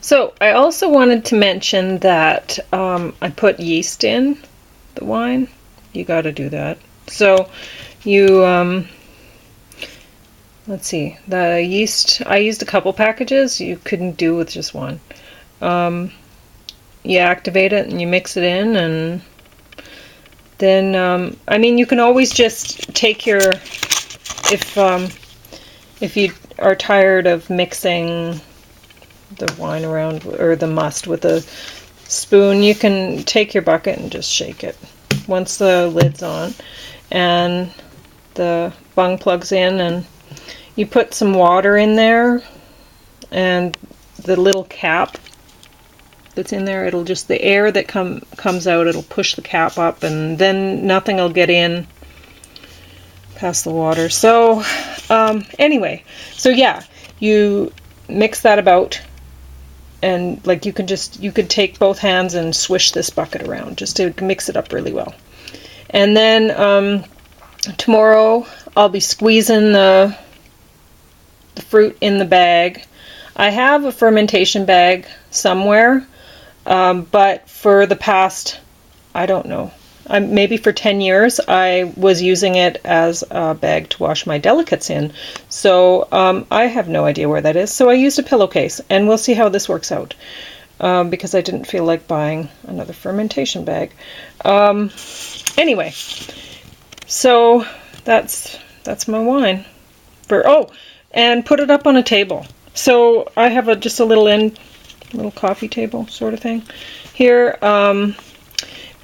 So I also wanted to mention that I put yeast in the wine. You got to do that. So you, let's see, the yeast, I used a couple packages. You couldn't do with just one. You activate it and you mix it in, and then, I mean, you can always just take your, if you are tired of mixing the wine around, or the must, with a spoon, you can take your bucket and just shake it once the lid's on and the bung plugs in, and you put some water in there, and the little cap that's in there, it'll just, the air that comes out, it'll push the cap up, and then nothing will get in past the water. So anyway, so yeah, you mix that about, and like you could take both hands and swish this bucket around just to mix it up really well. And then tomorrow I'll be squeezing the fruit in the bag. I have a fermentation bag somewhere, but for the past, I don't know, maybe for 10 years, I was using it as a bag to wash my delicates in. So I have no idea where that is. So I used a pillowcase, and we'll see how this works out, because I didn't feel like buying another fermentation bag. Anyway, so that's my wine. And put it up on a table. So I have just a little coffee table sort of thing here,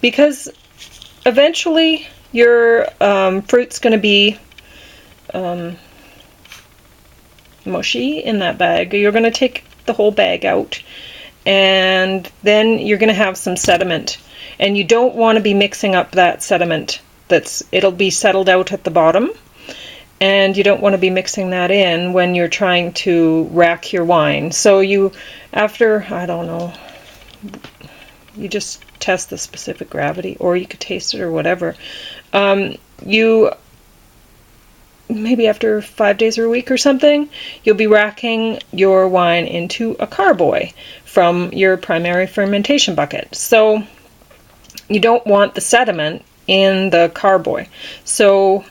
because eventually your fruit's going to be mushy in that bag. You're going to take the whole bag out, and then you're going to have some sediment, and you don't want to be mixing up that sediment. It'll be settled out at the bottom, and you don't want to be mixing that in when you're trying to rack your wine. So after, I don't know, you just test the specific gravity, or you could taste it or whatever. You maybe after 5 days or a week or something, you'll be racking your wine into a carboy from your primary fermentation bucket. So you don't want the sediment in the carboy. So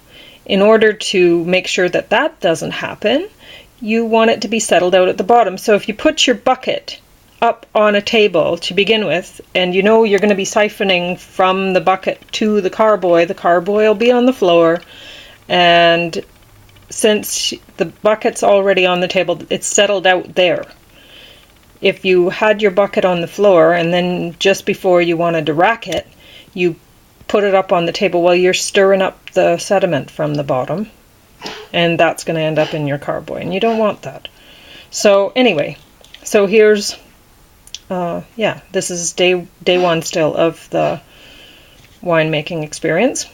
in order to make sure that that doesn't happen, you want it to be settled out at the bottom. So if you put your bucket up on a table to begin with, and you know you're going to be siphoning from the bucket to the carboy will be on the floor, and since the bucket's already on the table, it's settled out there. If you had your bucket on the floor, and then just before you wanted to rack it, you put it up on the table, well, you're stirring up the sediment from the bottom, and that's going to end up in your carboy, and you don't want that. So anyway, so here's this is day one still of the winemaking experience.